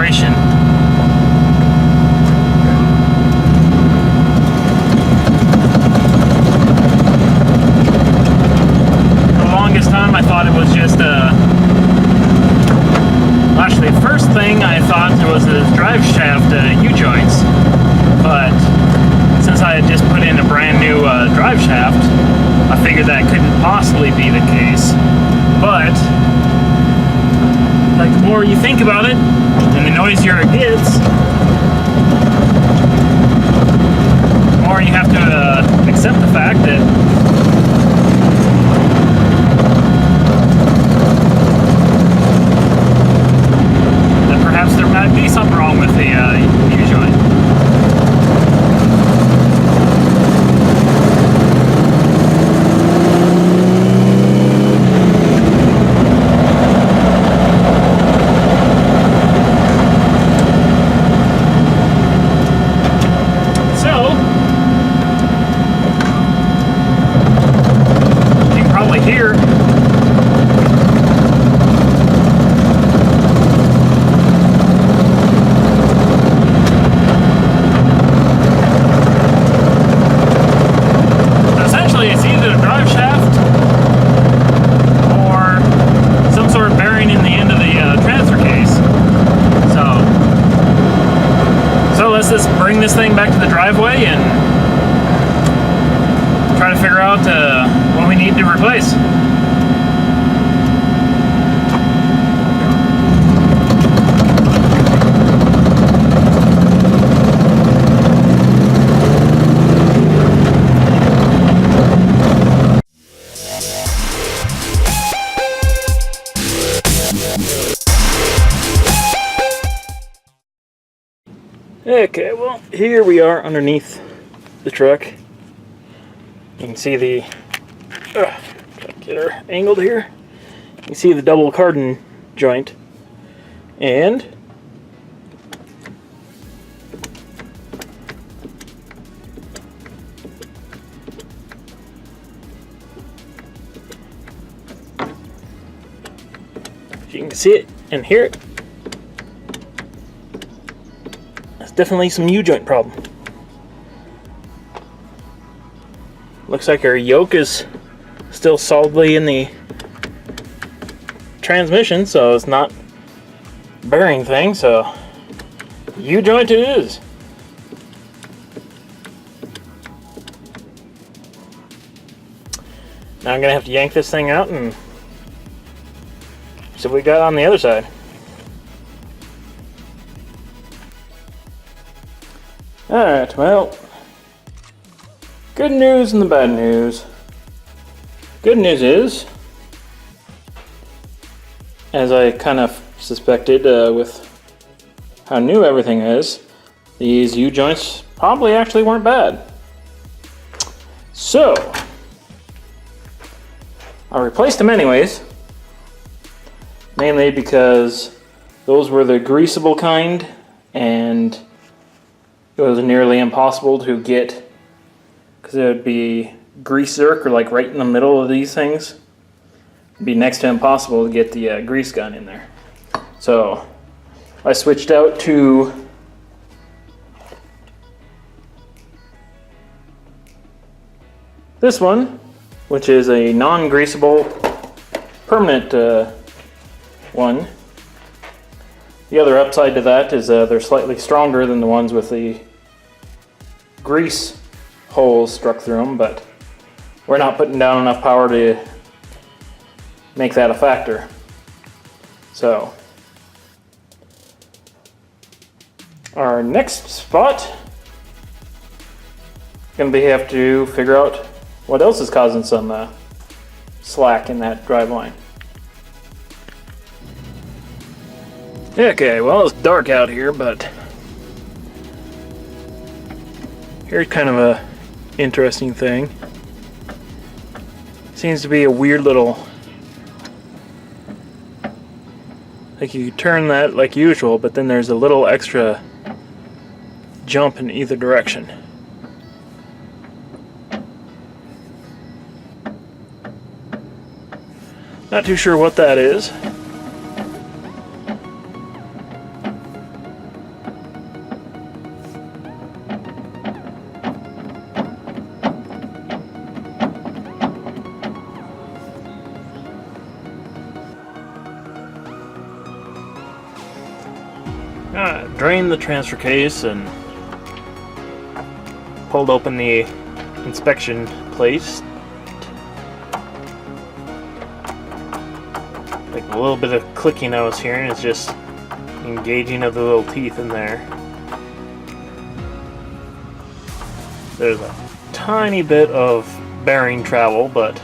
calibration. For the longest time I thought it was just actually the first thing I thought was the drive shaft U-joints, but since I had just put in a brand new drive shaft, I figured that couldn't possibly be the case. But like, the more you think about it and the noisier it gets, the more you have to accept the fact that perhaps there might be something wrong with the U-joint. Let's just bring this thing back to the driveway and try to figure out what we need to replace. Okay, well, here we are underneath the truck. You can see the, get her angled here. You can see the double cardan joint, and you can see it and hear it. Definitely some U-joint problem. Looks like our yoke is still solidly in the transmission, so it's not bearing things, so U-joint it is. Now I'm gonna have to yank this thing out and see what we got on the other side. Alright, well, good news and the bad news. Good news is, as I kind of suspected with how new everything is, these U-joints probably actually weren't bad. So, I replaced them anyways, mainly because those were the greasable kind, and it was nearly impossible to get, because it would be grease zerk, or like right in the middle of these things. It'd be next to impossible to get the grease gun in there. So I switched out to this one, which is a non-greasable permanent one. The other upside to that is they're slightly stronger than the ones with the grease holes struck through them, but we're not putting down enough power to make that a factor. So our next spot, gonna be have to figure out what else is causing some slack in that drive line. Okay, well, it's dark out here, but here's kind of a interesting thing. Seems to be a weird little, like you turn that like usual, but then there's a little extra jump in either direction. Not too sure what that is. Drained the transfer case and pulled open the inspection plate. Like a little bit of clicking I was hearing is just engaging of the little teeth in there. There's a tiny bit of bearing travel, but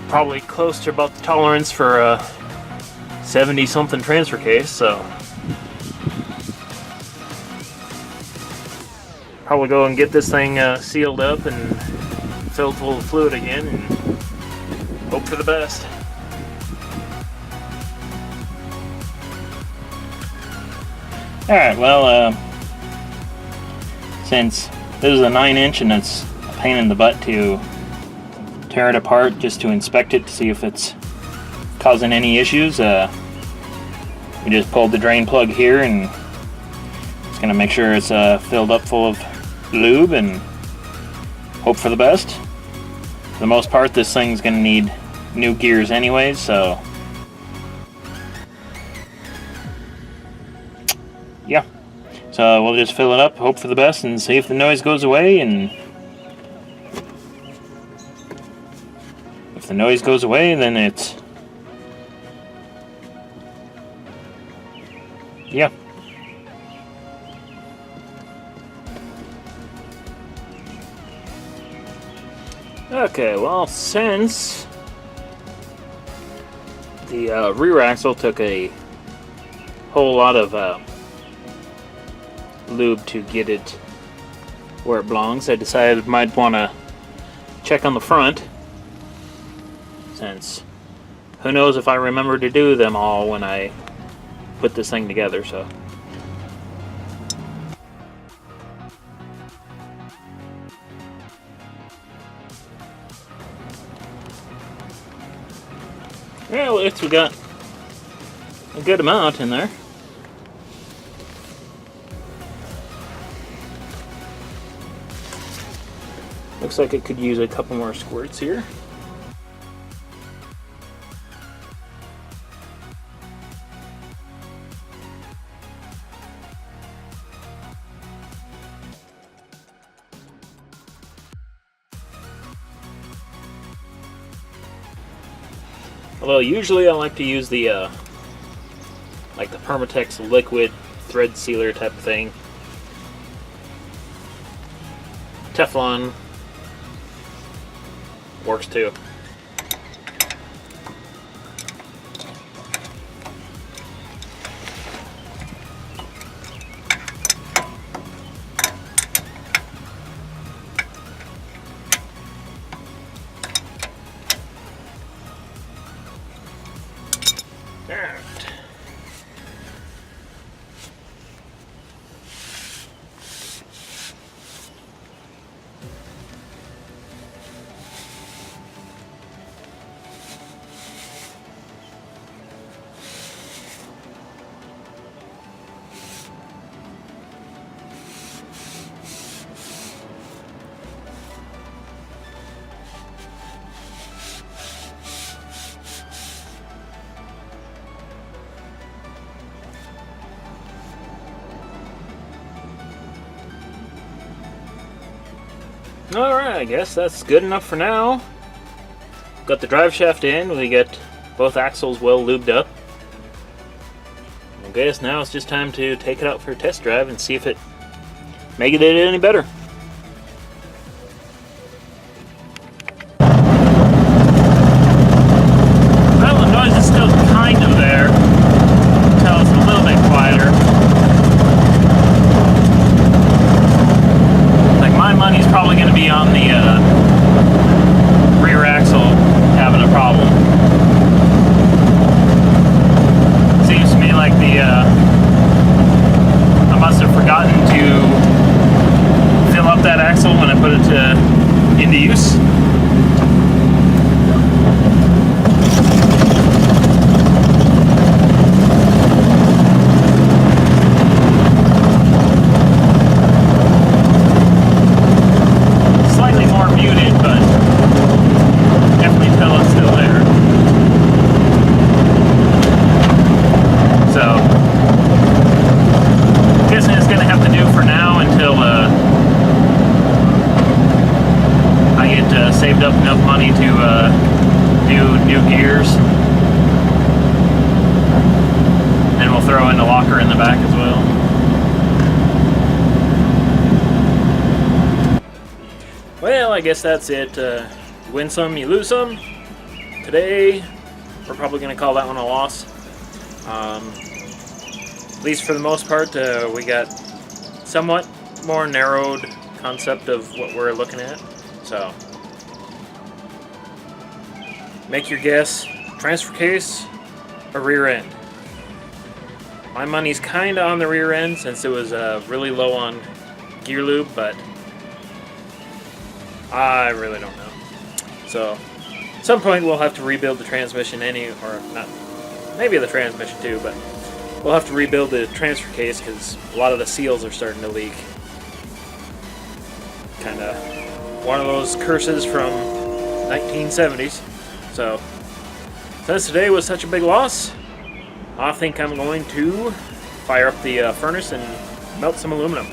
probably close to about the tolerance for a 70-something transfer case, so probably go and get this thing sealed up and filled full of fluid again and hope for the best. Alright, well, since this is a 9-inch and it's a pain in the butt to tear it apart just to inspect it to see if it's causing any issues, we just pulled the drain plug here and it's going to make sure it's filled up full of lube and hope for the best. For the most part, this thing's going to need new gears anyways, so yeah. So we'll just fill it up, hope for the best, and see if the noise goes away. And if the noise goes away, then it's, yeah. Okay, well, since the rear axle took a whole lot of lube to get it where it belongs, I decided I might want to check on the front, since who knows if I remember to do them all when I put this thing together. So yeah, well, we got a good amount in there. Looks like it could use a couple more squirts here. Although usually I like to use the like the Permatex liquid thread sealer type of thing. Teflon works too. Alright, I guess that's good enough for now. Got the drive shaft in, we got both axles well lubed up. I guess now it's just time to take it out for a test drive and see if it make it any better. Well, the noise is still kind of there until it's a little bit quieter. My money's probably going to be on the rear axle having a problem. Seems to me like I must have forgotten to fill up that axle when I put it into use. locker in the back as well. Well, I guess that's it. You win some, you lose some. Today, we're probably going to call that one a loss. At least for the most part, we got somewhat more narrowed concept of what we're looking at. So, make your guess. Transfer case or rear end? My money's kind of on the rear end since it was really low on gear lube, but I really don't know. So, at some point we'll have to rebuild the transmission or not, maybe the transmission too, but we'll have to rebuild the transfer case because a lot of the seals are starting to leak. Kind of one of those curses from 1970s. So, since today was such a big loss, I think I'm going to fire up the furnace and melt some aluminum.